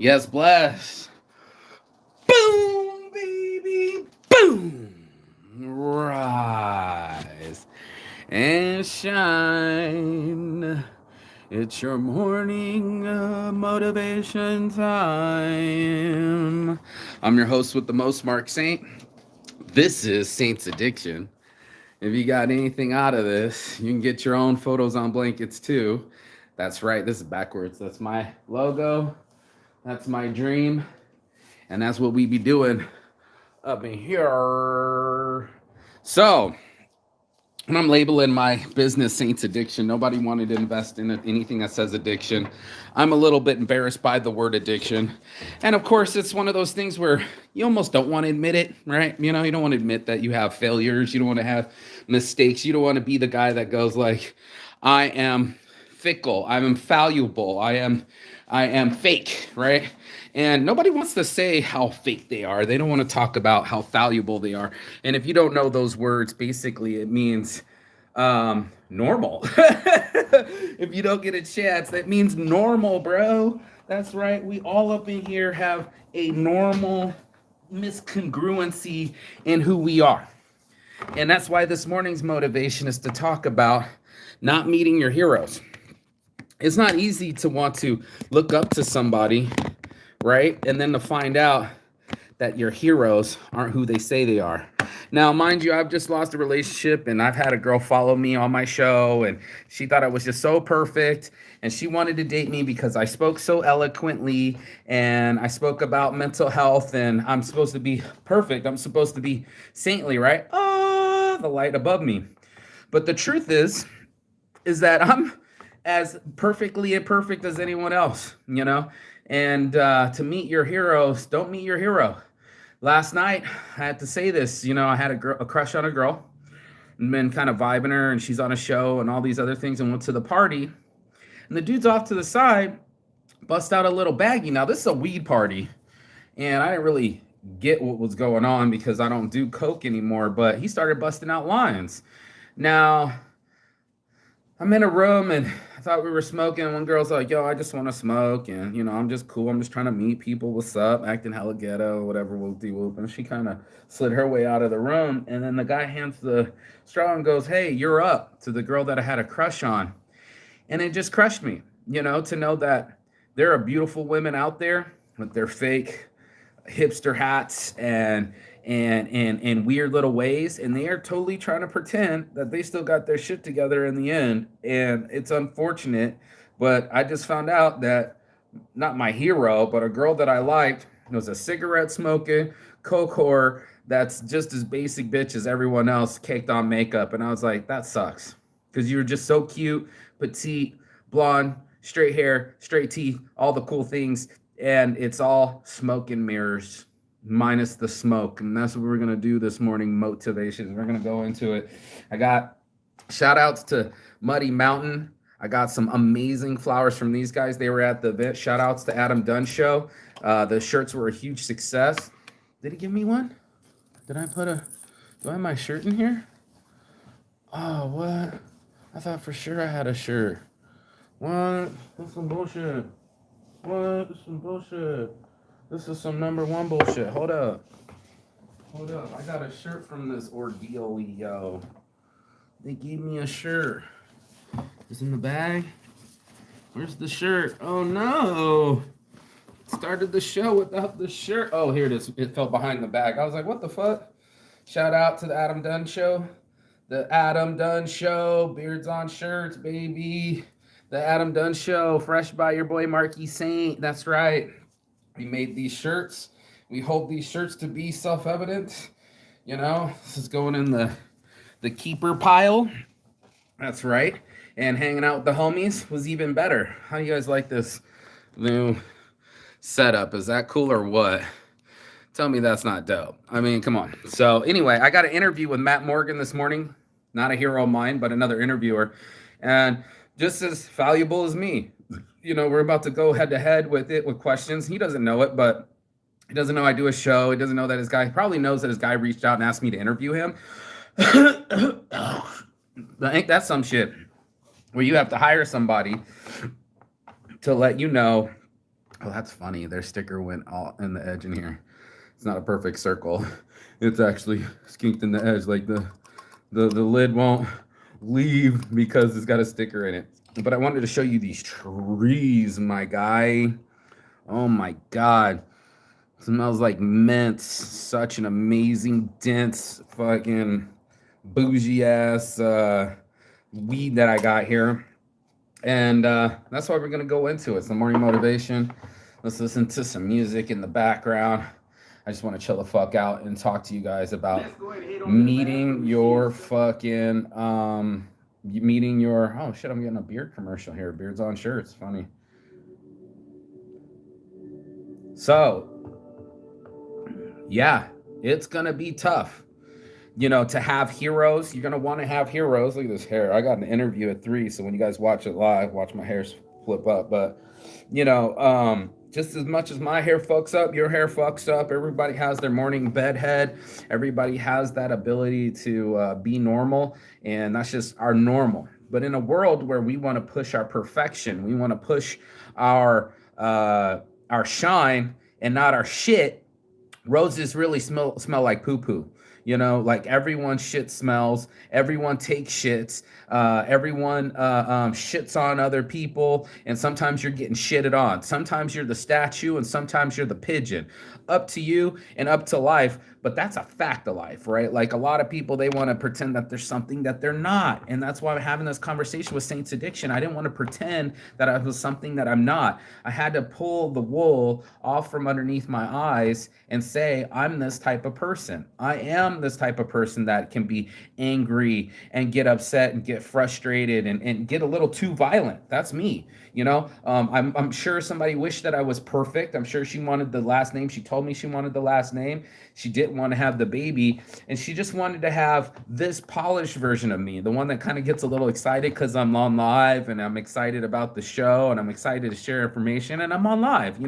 Yes, bless. Boom, baby. Boom. Rise and shine. It's your morning motivation time. I'm your host with the most, Mark Saint. This is Saint's Addiction. If you got anything out of this, you can get your own photos on blankets too. That's right, this is backwards. That's my logo. That's my dream. And that's what we be doing up in here. So, when I'm labeling my business Saints Addiction, nobody wanted to invest in anything that says addiction. I'm a little bit embarrassed by the word addiction. And of course, it's one of those things where you almost don't want to admit it, right? You know, you don't want to admit that you have failures. You don't want to have mistakes. You don't want to be the guy that goes like, I am fickle. I'm infallible. I am fake, right? And nobody wants to say how fake they are. They don't want to talk about how valuable they are. And if you don't know those words, basically it means normal. If you don't get a chance, that means normal, bro. That's right. We all up in here have a normal miscongruency in who we are. And that's why this morning's motivation is to talk about not meeting your heroes. It's not easy to want to look up to somebody, right? And then to find out that your heroes aren't who they say they are. Now, mind you, I've just lost a relationship and I've had a girl follow me on my show and she thought I was just so perfect and she wanted to date me because I spoke so eloquently and I spoke about mental health and I'm supposed to be perfect. I'm supposed to be saintly, right? Oh, the light above me. But the truth is that I'm as perfectly imperfect as anyone else, you know? And to meet your heroes, don't meet your hero. Last night, I had to say this, you know, I had a crush on a girl and been kind of vibing her and she's on a show and all these other things and went to the party. And the dude's off to the side, bust out a little baggie. Now, this is a weed party and I didn't really get what was going on because I don't do coke anymore, but he started busting out lines. Now, I'm in a room and I thought we were smoking. One girl's like, yo, I just want to smoke. And, you know, I'm just cool. I'm just trying to meet people. What's up? Acting hella ghetto, whatever, whoop-de-whoop. And she kind of slid her way out of the room. And then the guy hands the straw and goes, hey, you're up, to the girl that I had a crush on. And it just crushed me, you know, to know that there are beautiful women out there with their fake hipster hats and weird little ways, and they are totally trying to pretend that they still got their shit together in the end. And it's unfortunate, but I just found out that not my hero, but a girl that I liked was a cigarette smoking coke whore that's just as basic bitch as everyone else, caked on makeup. And I was like, that sucks, because you were just so cute, petite, blonde, straight hair, straight teeth, all the cool things, and it's all smoke and mirrors minus the smoke. And that's what we're going to do this morning, motivation. We're going to go into it. I got shout outs to Muddy Mountain. I got some amazing flowers from these guys. They were at the event. Shout outs to Adam Dunn Show. The shirts were a huge success. Did he give me one? Do I have my shirt in here? Oh, what? I thought for sure I had a shirt. What? That's some bullshit. What? That's some bullshit. This is some number one bullshit. Hold up. I got a shirt from this ordeal, yo. They gave me a shirt. It's in the bag. Where's the shirt? Oh, no. Started the show without the shirt. Oh, here it is. It fell behind the bag. I was like, what the fuck? Shout out to the Adam Dunn Show. The Adam Dunn Show. Beards on shirts, baby. The Adam Dunn Show. Fresh by your boy, Marky Saint. That's right. We made these shirts. We hold these shirts to be self-evident. You know, this is going in the keeper pile. That's right. And hanging out with the homies was even better. How do you guys like this new setup? Is that cool or what? Tell me that's not dope. I mean, come on. So anyway, I got an interview with Matt Morgan this morning. Not a hero of mine, but another interviewer. And just as valuable as me. You know, we're about to go head to head with questions. He doesn't know it, but he doesn't know I do a show. He doesn't know that he probably knows that his guy reached out and asked me to interview him. Ain't that some shit where you have to hire somebody to let you know Oh, that's funny. Their sticker went all in the edge in here. It's not a perfect circle. It's actually skinked in the edge. Like the lid won't leave because it's got a sticker in it. But I wanted to show you these trees, my guy. Oh my god. Smells like mint. Such an amazing, dense, fucking bougie ass weed that I got here. And that's why we're gonna go into it. Some morning motivation. Let's listen to some music in the background. I just want to chill the fuck out and talk to you guys about meeting your fucking meeting your, oh shit, I'm getting a beard commercial here. Beards on shirts. Funny. So yeah, it's gonna be tough, to have heroes. You're gonna want to have heroes. Look at this hair. I got an interview at 3, so when you guys watch it live, watch my hair flip up. But just as much as my hair fucks up, your hair fucks up. Everybody has their morning bedhead. Everybody has that ability to be normal, and that's just our normal. But in a world where we want to push our perfection, we want to push our shine and not our shit. Roses really smell like poo poo. Like everyone shit smells. Everyone takes shits. Everyone shits on other people, and sometimes you're getting shitted on. Sometimes you're the statue, and sometimes you're the pigeon. Up to you and up to life, but that's a fact of life, right? Like a lot of people, they want to pretend that there's something that they're not, and that's why I'm having this conversation with Saints Addiction. I didn't want to pretend that I was something that I'm not. I had to pull the wool off from underneath my eyes and say, I'm this type of person. I am this type of person that can be angry and get upset and get frustrated and get a little too violent. That's me. I'm sure somebody wished that I was perfect. I'm sure she wanted the last name. She told me she wanted the last name. She didn't want to have the baby, and she just wanted to have this polished version of me, the one that kind of gets a little excited because I'm on live and I'm excited about the show and I'm excited to share information and I'm on live.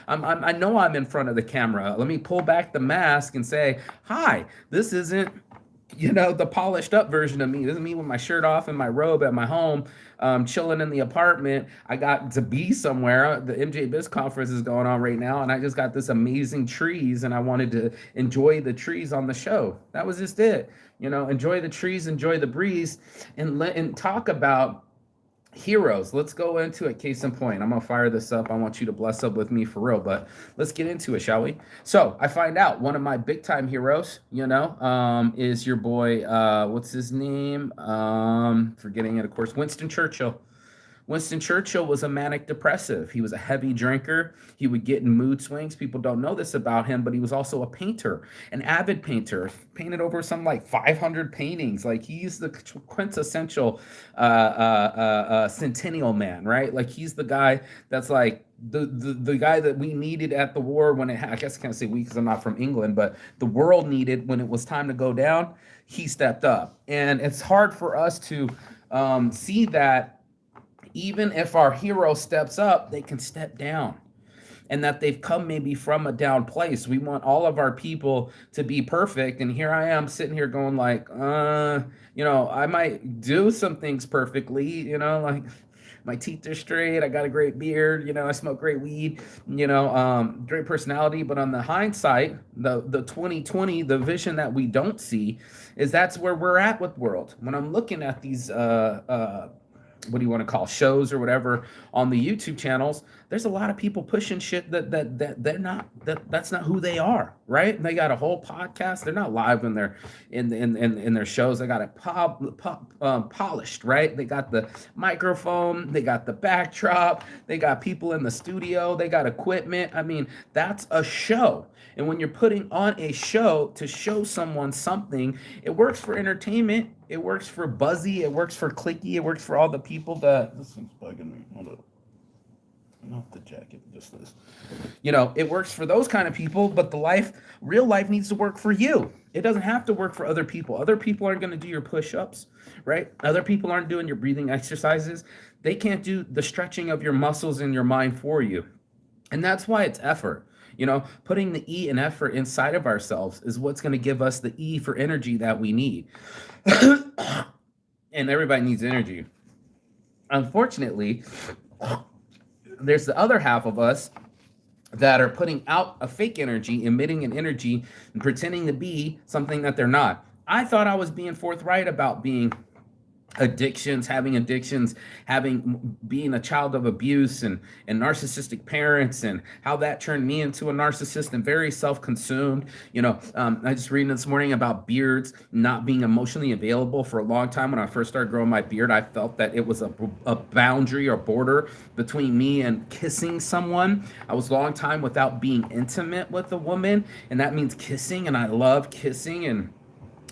I know I'm in front of the camera. Let me pull back the mask and say, hi, this isn't the polished up version of me. This is me with my shirt off and my robe at my home, chilling in the apartment. I got to be somewhere. The MJ Biz conference is going on right now, and I just got this amazing trees, and I wanted to enjoy the trees on the show. That was just it. Enjoy the trees, enjoy the breeze, and talk about heroes. Let's go into it. Case in point, I'm gonna fire this up. I want you to bless up with me for real, but let's get into it, shall we? So I find out one of my big time heroes, is your boy, what's his name? Forgetting it, of course, Winston Churchill. Winston Churchill was a manic depressive. He was a heavy drinker. He would get in mood swings. People don't know this about him, but he was also a painter, an avid painter. Painted over some like 500 paintings. Like he's the quintessential centennial man, right? Like he's the guy that's like the guy that we needed at the war when I guess I can't say we because I'm not from England, but the world needed when it was time to go down. He stepped up, and it's hard for us to see that. Even if our hero steps up, they can step down, and that they've come maybe from a down place. We want all of our people to be perfect. And here I am sitting here going like, I might do some things perfectly, like my teeth are straight. I got a great beard. I smoke great weed, great personality. But on the hindsight, the 2020, the vision that we don't see is that's where we're at with world. When I'm looking at these, what do you want to call shows or whatever on the YouTube channels, there's a lot of people pushing shit that they're not, that's not who they are, right? They got a whole podcast. They're not live when they're in their shows. They got it polished, right? They got the microphone, they got the backdrop, they got people in the studio, they got equipment. I mean, that's a show. And when you're putting on a show to show someone something, it works for entertainment. It works for buzzy. It works for clicky. It works for all the people that, this thing's bugging me. Hold up. Not the jacket, just this. It works for those kind of people, but real life needs to work for you. It doesn't have to work for other people. Other people aren't going to do your push-ups, right? Other people aren't doing your breathing exercises. They can't do the stretching of your muscles in your mind for you. And that's why it's effort. Putting the E in effort inside of ourselves is what's going to give us the E for energy that we need. And everybody needs energy. Unfortunately, there's the other half of us that are putting out a fake energy, emitting an energy, and pretending to be something that they're not. I thought I was being forthright about being addictions, having being a child of abuse and narcissistic parents, and how that turned me into a narcissist and very self-consumed. I just reading this morning about beards not being emotionally available. For a long time, when I first started growing my beard, I felt that it was a boundary or border between me and kissing someone. I was a long time without being intimate with a woman, and that means kissing, and I love kissing, and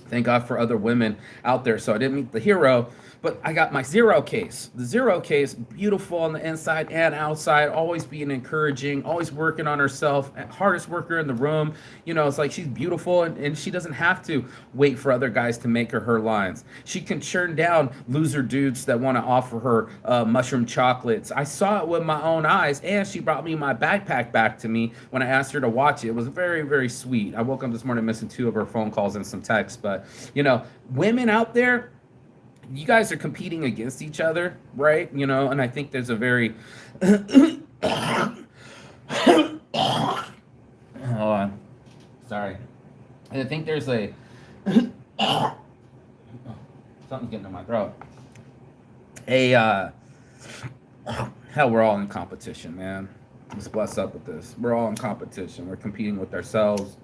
thank God for other women out there. So I didn't meet the hero, but I got my zero case. The zero case, beautiful on the inside and outside, always being encouraging, always working on herself, hardest worker in the room. It's like she's beautiful, and she doesn't have to wait for other guys to make her lines. She can churn down loser dudes that want to offer her mushroom chocolates. I saw it with my own eyes, and she brought me my backpack back to me when I asked her to watch it. It was very, very sweet. I woke up this morning missing 2 of her phone calls and some texts, but women out there, you guys are competing against each other, right? And I think there's a very hold on, sorry. And I think there's a something's getting in my throat. Hell, we're all in competition, man. Let's bless up with this. We're all in competition. We're competing with ourselves.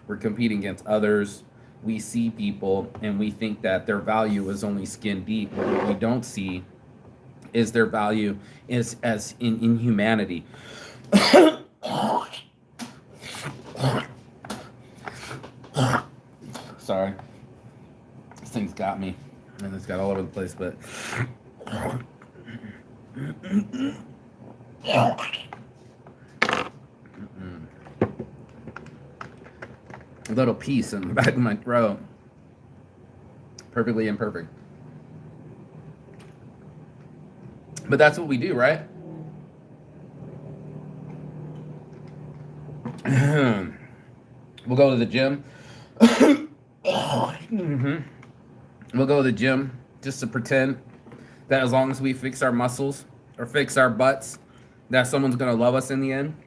We're competing against others. We see people and we think that their value is only skin deep. But what we don't see is their value is as in humanity. Sorry. This thing's got me. And it's got all over the place, but a little piece in the back of my throat. Perfectly imperfect. But that's what we do, right? We'll go to the gym. We'll go to the gym just to pretend that as long as we fix our muscles or fix our butts, that someone's going to love us in the end.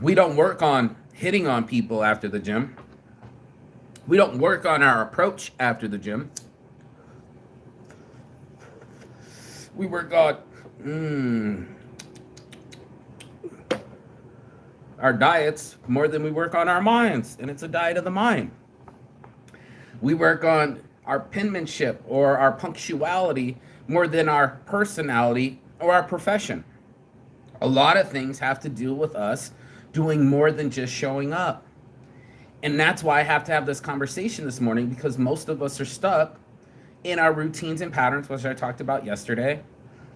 We don't work on hitting on people after the gym. We don't work on our approach after the gym. We work on our diets more than we work on our minds, and it's a diet of the mind. We work on our penmanship or our punctuality more than our personality or our profession. A lot of things have to do with us doing more than just showing up. And that's why I have to have this conversation this morning, because most of us are stuck in our routines and patterns, which I talked about yesterday.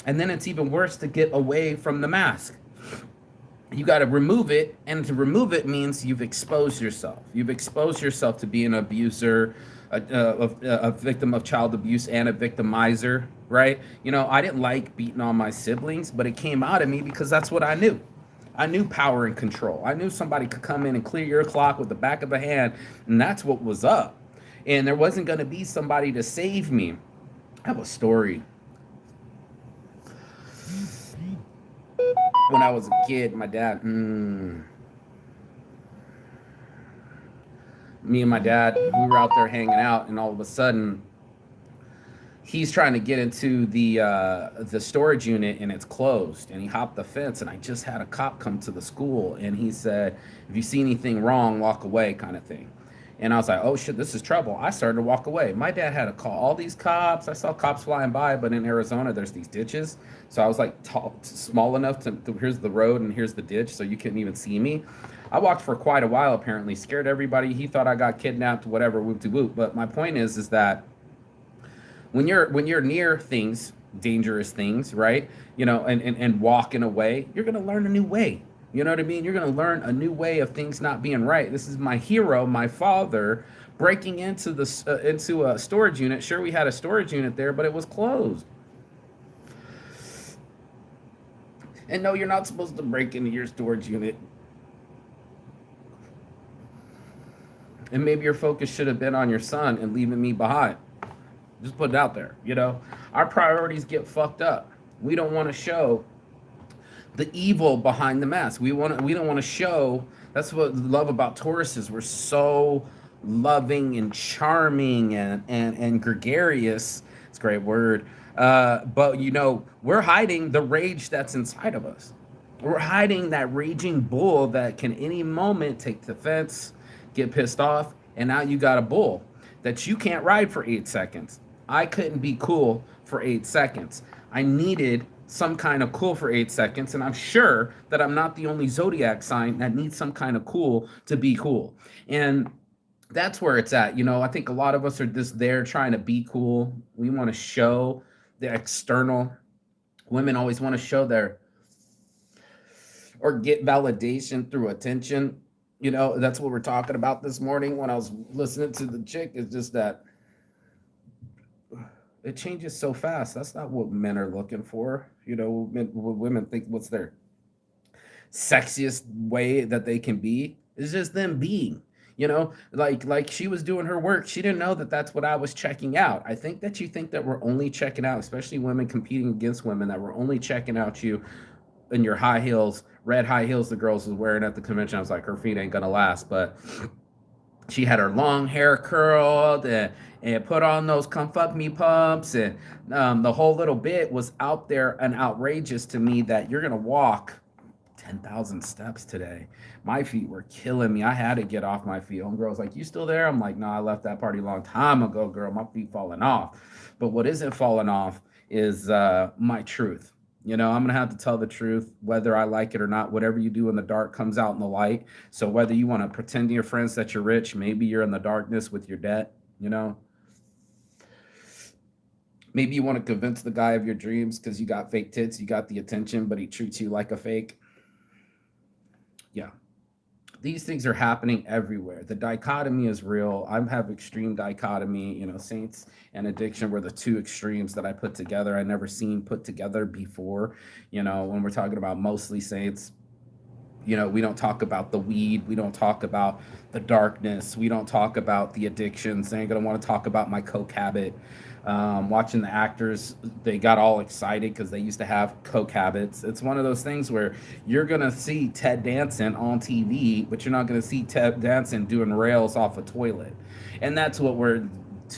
And then it's even worse to get away from the mask. You got to remove it, and to remove it means you've exposed yourself. You've exposed yourself to being an abuser, a victim of child abuse, and a victimizer, right? I didn't like beating on my siblings, but it came out of me because that's what I knew. I knew power and control. I knew somebody could come in and clear your clock with the back of a hand, and that's what was up. And there wasn't going to be somebody to save me. I have a story. When I was a kid, my dad, me and my dad, we were out there hanging out, and all of a sudden, he's trying to get into the storage unit, and it's closed, and he hopped the fence, and I just had a cop come to the school, and he said, if you see anything wrong, walk away, kind of thing. And I was like, oh shit, this is trouble. I started to walk away. My dad had to call all these cops. I saw cops flying by, but in Arizona, there's these ditches. So I was like small enough to here's the road and here's the ditch, so you couldn't even see me. I walked for quite a while, apparently, scared everybody. He thought I got kidnapped, whatever, whoop-de-whoop. But my point is that when you're near things, dangerous things, right? And walking away, you're gonna learn a new way. You know what I mean? You're going to learn a new way of things not being right. This is my hero, my father, breaking into a storage unit. Sure, we had a storage unit there, but it was closed. And no, you're not supposed to break into your storage unit. And maybe your focus should have been on your son and leaving me behind. Just put it out there, Our priorities get fucked up. We don't want to show the evil behind the mask. We don't want to show. That's what I love about Taurus is we're so loving and charming and gregarious. It's a great word. But we're hiding the rage that's inside of us. We're hiding that raging bull that can any moment take the fence, get pissed off, and now you got a bull that you can't ride for 8 seconds. I couldn't be cool for 8 seconds. I needed some kind of cool for 8 seconds, and I'm sure that I'm not the only zodiac sign that needs some kind of cool to be cool. And that's where it's at. I think a lot of us are just there trying to be cool. We want to show the external. Women always want to show their or get validation through attention. That's what we're talking about this morning when I was listening to the chick. It's just that it changes so fast. That's not what men are looking for. Women think what's their sexiest way that they can be is just them being. Like she was doing her work. She didn't know that that's what I was checking out. I think that you think that we're only checking out, especially women competing against women, that we're only checking out you in your high heels, red high heels the girls was wearing at the convention. I was like, her feet ain't gonna last. But she had her long hair curled and put on those come fuck me pumps, and the whole little bit was out there and outrageous to me that you're gonna walk 10,000 steps today. My feet were killing me. I had to get off my feet. Homegirl was like, you still there? I'm like, no, I left that party a long time ago, girl. My feet falling off. But what isn't falling off is my truth. I'm gonna have to tell the truth, whether I like it or not. Whatever you do in the dark comes out in the light. So whether you want to pretend to your friends that you're rich, maybe you're in the darkness with your debt. Maybe you want to convince the guy of your dreams because you got fake tits, you got the attention, but he treats you like a fake. Yeah, these things are happening everywhere. The dichotomy is real. I have extreme dichotomy. Saints and addiction were the two extremes that I put together. I never seen put together before. When we're talking about mostly saints, we don't talk about the weed. We don't talk about the darkness. We don't talk about the addictions. They ain't gonna want to talk about my coke habit. Watching the actors, they got all excited because they used to have coke habits. It's one of those things where you're gonna see Ted Danson on TV, but you're not gonna see Ted Danson doing rails off a toilet, and that's what we're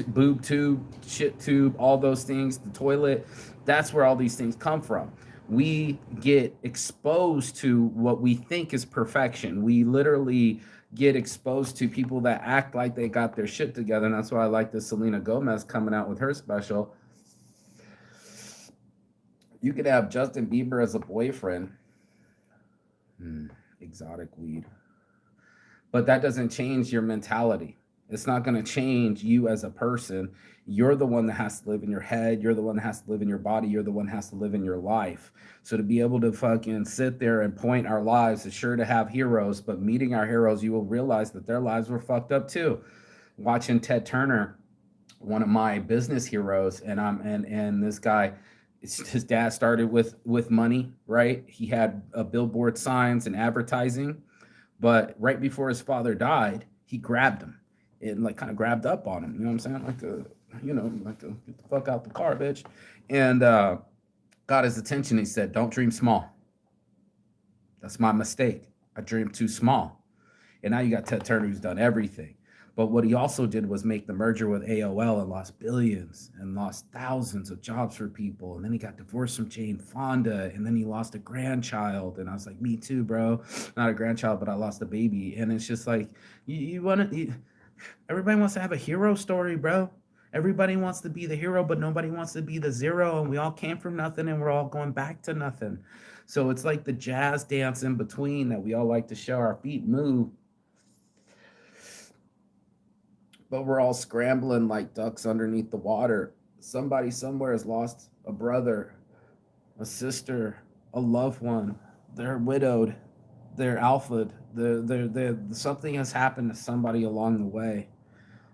boob tube, shit tube, all those things, the toilet. That's where all these things come from. We get exposed to what we think is perfection. We literally get exposed to people that act like they got their shit together. And that's why I like this Selena Gomez coming out with her special. You could have Justin Bieber as a boyfriend. Exotic weed. But that doesn't change your mentality. It's not going to change you as a person. You're the one that has to live in your head. You're the one that has to live in your body. You're the one that has to live in your life. So to be able to fucking sit there and point our lives, it's sure to have heroes, but meeting our heroes, you will realize that their lives were fucked up too. Watching Ted Turner, one of my business heroes, and this guy, his dad started with money, right? He had billboard signs and advertising, but right before his father died, he grabbed him and like kind of grabbed up on him. You know what I'm saying? Like get the fuck out the car, bitch. And got his attention. He said, don't dream small. That's my mistake. I dreamed too small. And now you got Ted Turner who's done everything. But what he also did was make the merger with AOL and lost billions and lost thousands of jobs for people. And then he got divorced from Jane Fonda. And then he lost a grandchild. And I was like, me too, bro. Not a grandchild, but I lost a baby. And it's just like, you want to... Everybody wants to have a hero story, bro. Everybody wants to be the hero, but nobody wants to be the zero. And we all came from nothing and we're all going back to nothing. So it's like the jazz dance in between that we all like to show our feet move. But we're all scrambling like ducks underneath the water. Somebody somewhere has lost a brother, a sister, a loved one. They're widowed. They're alphaed. Something has happened to somebody along the way.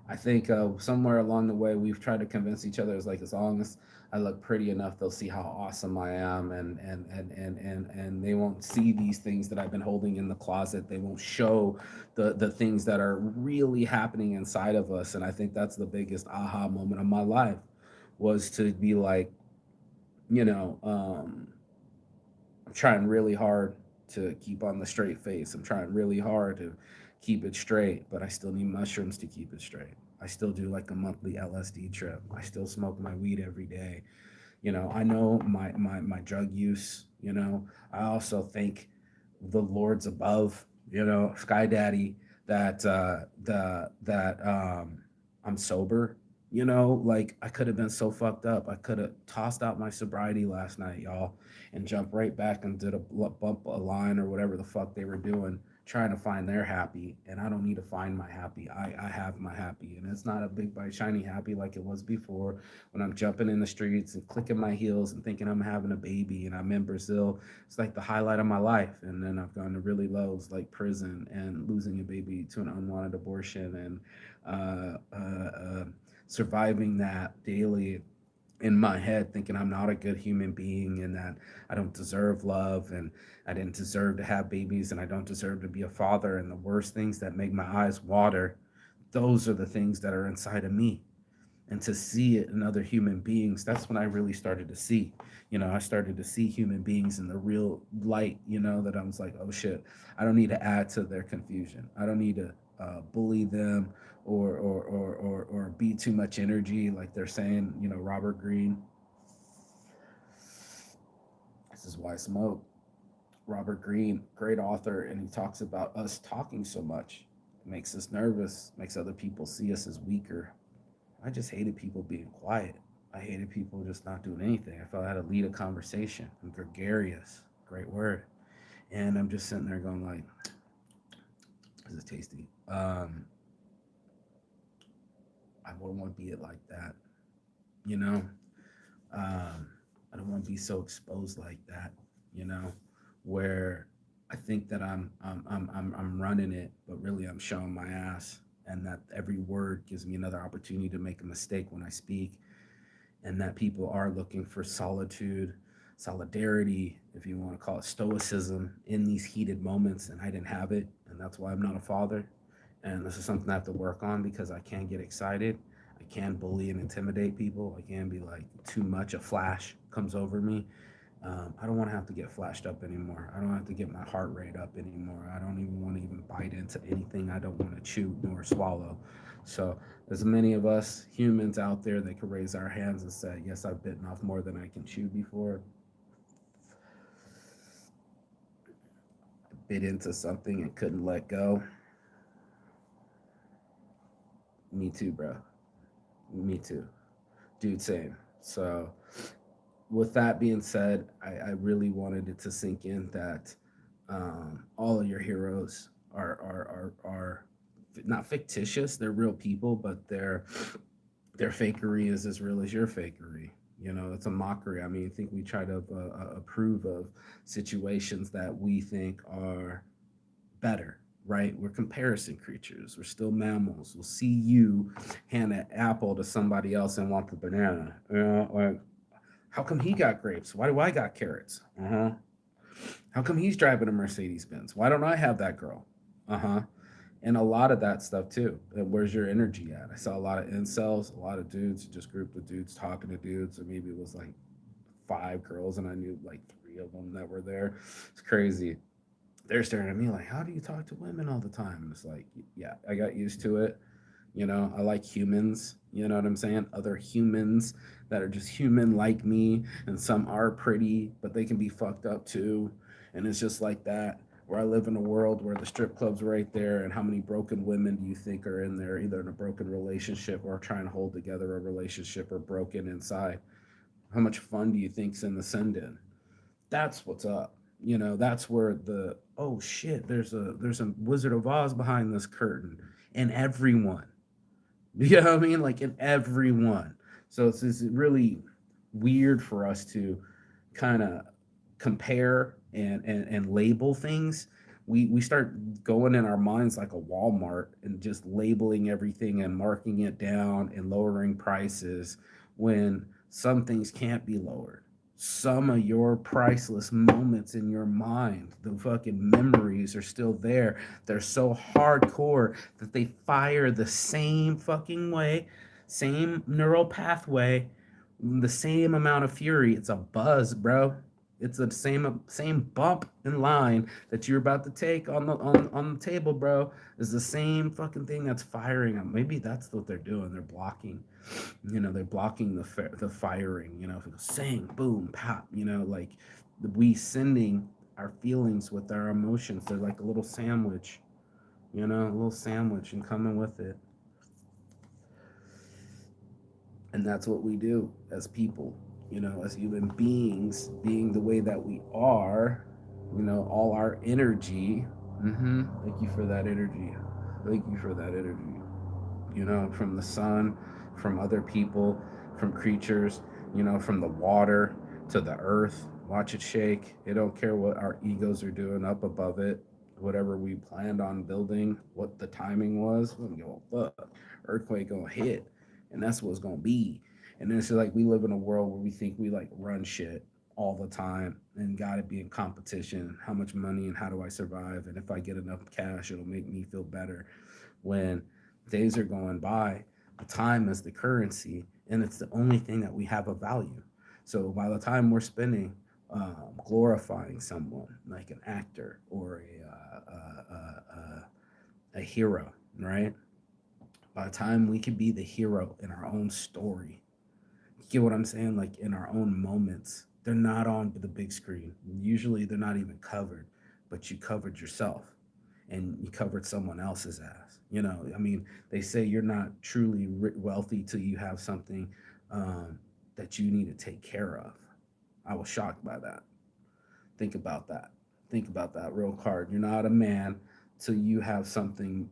I think somewhere along the way we've tried to convince each other, it's like, as long as I look pretty enough, they'll see how awesome I am, and they won't see these things that I've been holding in the closet. They won't show the things that are really happening inside of us. And I think that's the biggest aha moment of my life, was to be like, I'm trying really hard to keep on the straight face. I'm trying really hard to keep it straight, but I still need mushrooms to keep it straight. I still do like a monthly LSD trip. I still smoke my weed every day. I know my drug use. I also thank the lords above, Sky Daddy, that I'm sober. Like I could have been so fucked up. I could have tossed out my sobriety last night, y'all, and jumped right back and did a bump a line or whatever the fuck they were doing, trying to find their happy. And I don't need to find my happy. I have my happy, and it's not a big bright shiny happy like it was before, when I'm jumping in the streets and clicking my heels and thinking I'm having a baby and I'm in Brazil. It's like the highlight of my life. And then I've gone to really lows like prison and losing a baby to an unwanted abortion, and surviving that daily in my head, thinking I'm not a good human being and that I don't deserve love and I didn't deserve to have babies and I don't deserve to be a father. And the worst things that make my eyes water, those are the things that are inside of me. And to see it in other human beings, that's when I really started to see. I started to see human beings in the real light, that I was like, oh shit, I don't need to add to their confusion. I don't need to bully them or be too much energy, like they're saying, Robert Greene. This is why I smoke. Robert Greene, great author, and he talks about us talking so much. It makes us nervous, makes other people see us as weaker. I just hated people being quiet. I hated people just not doing anything. I felt I had to lead a conversation. I'm gregarious, great word. And I'm just sitting there going like, this is tasty. I wouldn't want to be it like that, you know. I don't want to be so exposed like that, you know, where I think that I'm running it, but really I'm showing my ass, and that every word gives me another opportunity to make a mistake when I speak, and that people are looking for solitude, solidarity, if you want to call it stoicism, in these heated moments, and I didn't have it, and that's why I'm not a father. And this is something I have to work on because I can get excited. I can bully and intimidate people. I can be like too much. A flash comes over me. I don't want to have to get flashed up anymore. I don't have to get my heart rate up anymore. I don't even want to even bite into anything I don't want to chew nor swallow. So there's many of us humans out there that could raise our hands and say, yes, I've bitten off more than I can chew before. I bit into something and couldn't let go. Me too, bro. Me too. Dude, same. So with that being said, I really wanted it to sink in that all of your heroes are not fictitious. They're real people, but their fakery is as real as your fakery. It's a mockery. I mean, I think we try to approve of situations that we think are better, right? We're comparison creatures. We're still mammals. We'll see you hand an apple to somebody else and want the banana. Like, how come he got grapes? Why do I got carrots? Uh huh. How come he's driving a Mercedes Benz? Why don't I have that girl? Uh huh. And a lot of that stuff too. Where's your energy at? I saw a lot of incels, a lot of dudes, just group of dudes talking to dudes, or maybe it was like 5 girls, and I knew like 3 of them that were there. It's crazy. They're staring at me like, how do you talk to women all the time? And it's like, yeah, I got used to it. I like humans. You know what I'm saying? Other humans that are just human like me, and some are pretty, but they can be fucked up too. And it's just like that. Where I live in a world where the strip club's right there, and how many broken women do you think are in there, either in a broken relationship or trying to hold together a relationship, or broken inside? How much fun do you think's in the send in? That's what's up. That's where the oh shit, there's a Wizard of Oz behind this curtain, and everyone. You know what I mean? Like in everyone. So it's really weird for us to kind of compare and label things. We start going in our minds like a Walmart and just labeling everything and marking it down and lowering prices when some things can't be lowered. Some of your priceless moments in your mind, the fucking memories are still there. They're so hardcore that they fire the same fucking way, same neural pathway, the same amount of fury. It's a buzz, bro. It's the same bump in line that you're about to take on the table, bro. Is the same fucking thing that's firing them. Maybe that's what they're doing. They're blocking, they're blocking the firing. If it goes sing, boom, pop. Like we sending our feelings with our emotions. They're like a little sandwich, a little sandwich, and coming with it. And that's what we do as people, as human beings, being the way that we are, all our energy. Thank you for that energy. Thank you for that energy. From the sun, from other people, from creatures, from the water to the earth. Watch it shake. It don't care what our egos are doing up above it. Whatever we planned on building, what the timing was, we don't give a fuck. Earthquake gonna hit, and that's what's gonna be. And then it's like we live in a world where we think we like run shit all the time and gotta be in competition. How much money and how do I survive? And if I get enough cash, it'll make me feel better. When days are going by, the time is the currency, and it's the only thing that we have of value. So by the time we're spending glorifying someone like an actor or a hero, right? By the time we can be the hero in our own story, you get what I'm saying? Like in our own moments, they're not on the big screen. Usually they're not even covered, but you covered yourself and you covered someone else's ass. I mean, they say you're not truly wealthy till you have something that you need to take care of. I was shocked by that. Think about that. Think about that real hard. You're not a man till you have something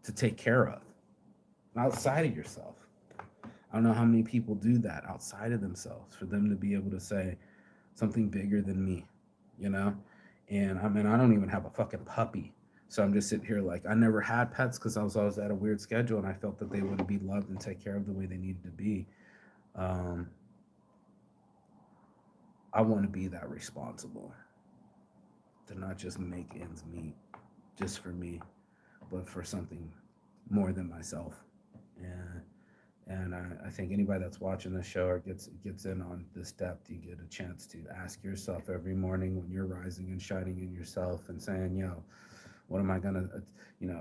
to take care of outside of yourself. I don't know how many people do that outside of themselves for them to be able to say something bigger than me, you know? And I mean, I don't even have a fucking puppy. So I'm just sitting here like, I never had pets because I was always at a weird schedule and I felt that they wouldn't be loved and take care of the way they needed to be. Um, I want to be that responsible to not just make ends meet just for me, but for something more than myself. And I think anybody that's watching this show or gets in on this depth, you get a chance to ask yourself every morning when you're rising and shining in yourself and saying, yo, what am I gonna,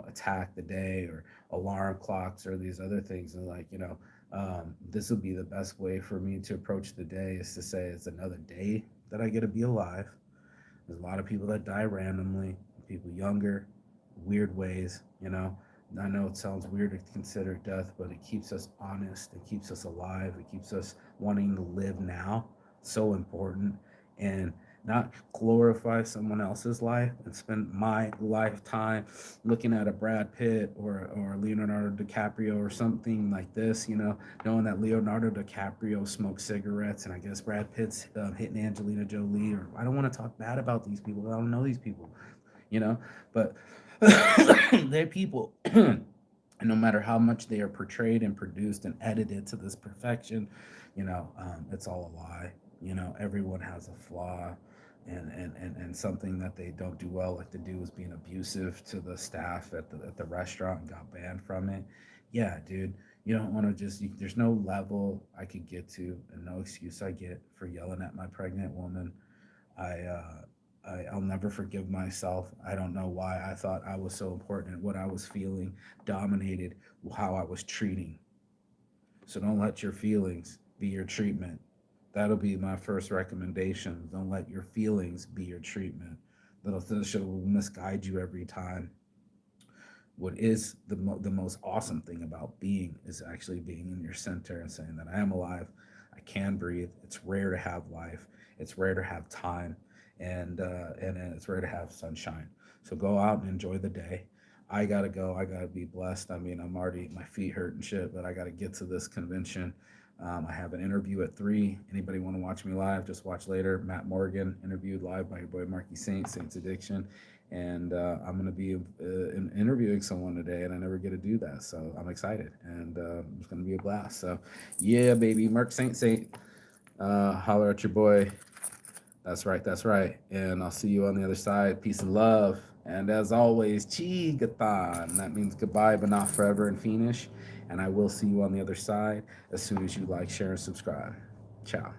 attack the day, or alarm clocks or these other things, and like, this will be the best way for me to approach the day is to say it's another day that I get to be alive. There's a lot of people that die randomly, people younger, weird ways, I know it sounds weird to consider death, but it keeps us honest. It keeps us alive. It keeps us wanting to live now. So important. And not glorify someone else's life and spend my lifetime looking at a Brad Pitt or Leonardo DiCaprio or something like this, knowing that Leonardo DiCaprio smokes cigarettes and I guess Brad Pitt's hitting Angelina Jolie. Or I don't want to talk bad about these people. I don't know these people, but they're people. And no matter how much they are portrayed and produced and edited to this perfection, it's all a lie. Everyone has a flaw, and something that they don't do well, like the dude was being abusive to the staff at the restaurant and got banned from it. Yeah, dude, you don't want to there's no level I could get to and no excuse I get for yelling at my pregnant woman. I I'll never forgive myself. I don't know why I thought I was so important and what I was feeling dominated how I was treating. So don't let your feelings be your treatment. That'll be my first recommendation. Don't let your feelings be your treatment. That'll show will misguide you every time. What is the most awesome thing about being is actually being in your center and saying that I am alive, I can breathe. It's rare to have life. It's rare to have time, and it's rare to have sunshine. So go out and enjoy the day. I gotta go. I gotta be blessed. I mean, I'm already my feet hurt and shit, but I gotta get to this convention. I have an interview at 3. Anybody want to watch me live? Just watch later. Matt Morgan interviewed live by your boy Marky Saints Addiction, and I'm gonna be interviewing someone today, and I never get to do that, so I'm excited, and it's gonna be a blast. So, yeah, baby, Mark Saint, holler at your boy. That's right, that's right. And I'll see you on the other side. Peace and love. And as always, Chigathon. That means goodbye, but not forever and fiendish. And I will see you on the other side as soon as you like, share, and subscribe. Ciao.